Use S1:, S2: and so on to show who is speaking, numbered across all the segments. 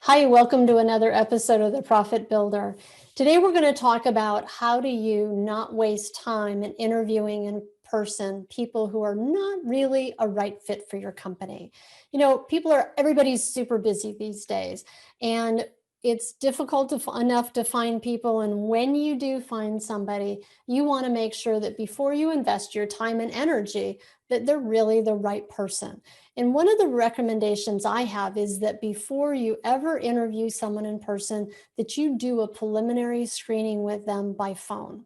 S1: Hi, welcome to another episode of The Profit Builder. Today we're going to talk about how do you not waste time in interviewing in person people who are not really a right fit for your company. Everybody's super busy these days, and it's difficult enough to find people. And when you do find somebody, you want to make sure that before you invest your time and energy, that they're really the right person. And one of the recommendations I have is that before you ever interview someone in person, that you do a preliminary screening with them by phone.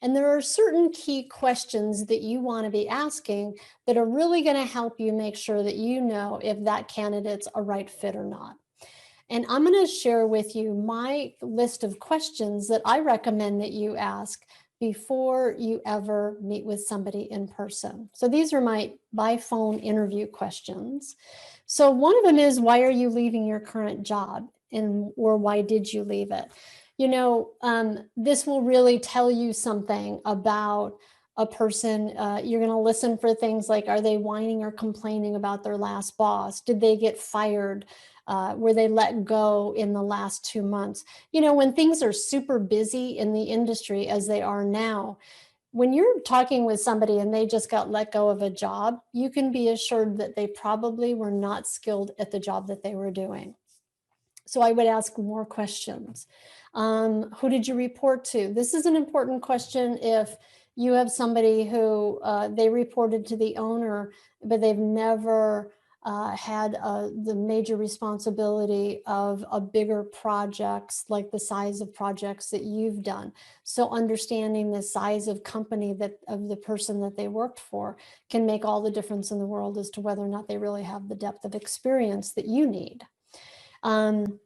S1: And there are certain key questions that you want to be asking that are really going to help you make sure that you know if that candidate's a right fit or not. And I'm going to share with you my list of questions that I recommend that you ask before you ever meet with somebody in person. So these are my by phone interview questions. So one of them is, why are you leaving your current job? Or why did you leave it? This will really tell you something about a person. You're going to listen for things like, are they whining or complaining about their last boss? Did they get fired? Were they let go in the last 2 months? When things are super busy in the industry as they are now, when you're talking with somebody and they just got let go of a job, you can be assured that they probably were not skilled at the job that they were doing. So I would ask more questions. Who did you report to? This is an important question if you have somebody who they reported to the owner, but they've never had the major responsibility of a bigger projects, like the size of projects that you've done. So understanding the size of company of the person that they worked for can make all the difference in the world as to whether or not they really have the depth of experience that you need. Um,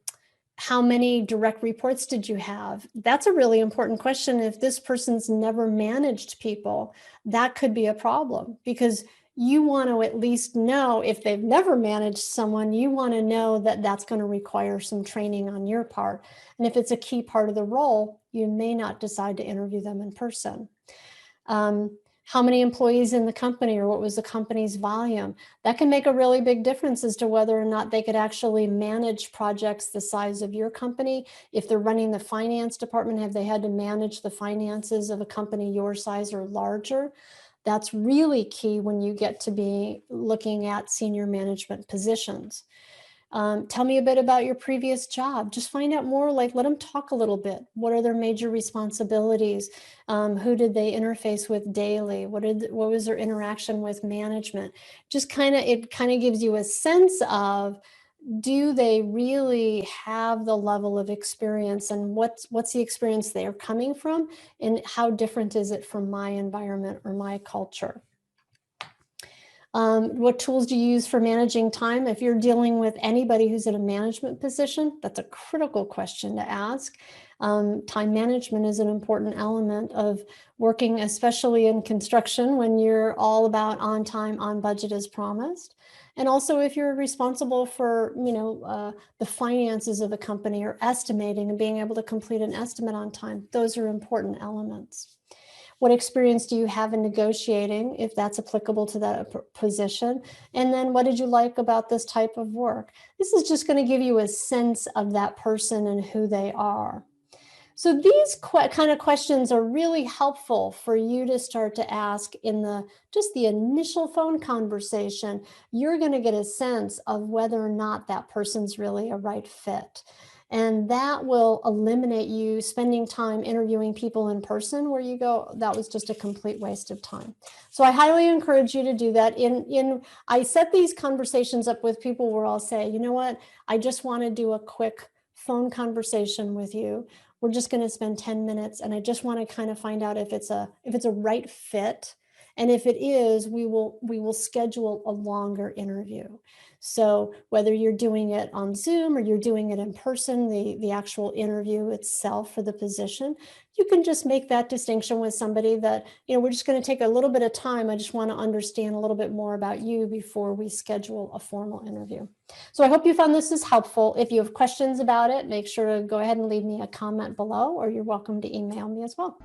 S1: how many direct reports did you have? That's a really important question. If this person's never managed people, that could be a problem, because you want to at least know, if they've never managed someone, you want to know that that's going to require some training on your part. And if it's a key part of the role, you may not decide to interview them in person. How many employees in the company, or what was the company's volume? That can make a really big difference as to whether or not they could actually manage projects the size of your company. If they're running the finance department, have they had to manage the finances of a company your size or larger? That's really key when you get to be looking at senior management positions. Tell me a bit about your previous job. Just find out more, like let them talk a little bit. What are their major responsibilities? Who did they interface with daily? What was their interaction with management? It kind of gives you a sense of, do they really have the level of experience, and what's the experience they're coming from, and how different is it from my environment or my culture? What tools do you use for managing time? If you're dealing with anybody who's in a management position, that's a critical question to ask. Time management is an important element of working, especially in construction, when you're all about on time, on budget as promised. And also, if you're responsible for, the finances of a company, or estimating and being able to complete an estimate on time, those are important elements. What experience do you have in negotiating, if that's applicable to that position? And then what did you like about this type of work? This is just going to give you a sense of that person and who they are. So these kind of questions are really helpful for you to start to ask in the initial phone conversation. You're going to get a sense of whether or not that person's really a right fit. And that will eliminate you spending time interviewing people in person where you go, that was just a complete waste of time. So I highly encourage you to do that. I set these conversations up with people where I'll say, you know what, I just want to do a quick phone conversation with you. We're just going to spend 10 minutes, and I just want to kind of find out if it's a right fit. And if it is, we will schedule a longer interview. So whether you're doing it on Zoom or you're doing it in person, the actual interview itself for the position, you can just make that distinction with somebody that, we're just going to take a little bit of time. I just want to understand a little bit more about you before we schedule a formal interview. So I hope you found this is helpful. If you have questions about it, make sure to go ahead and leave me a comment below, or you're welcome to email me as well.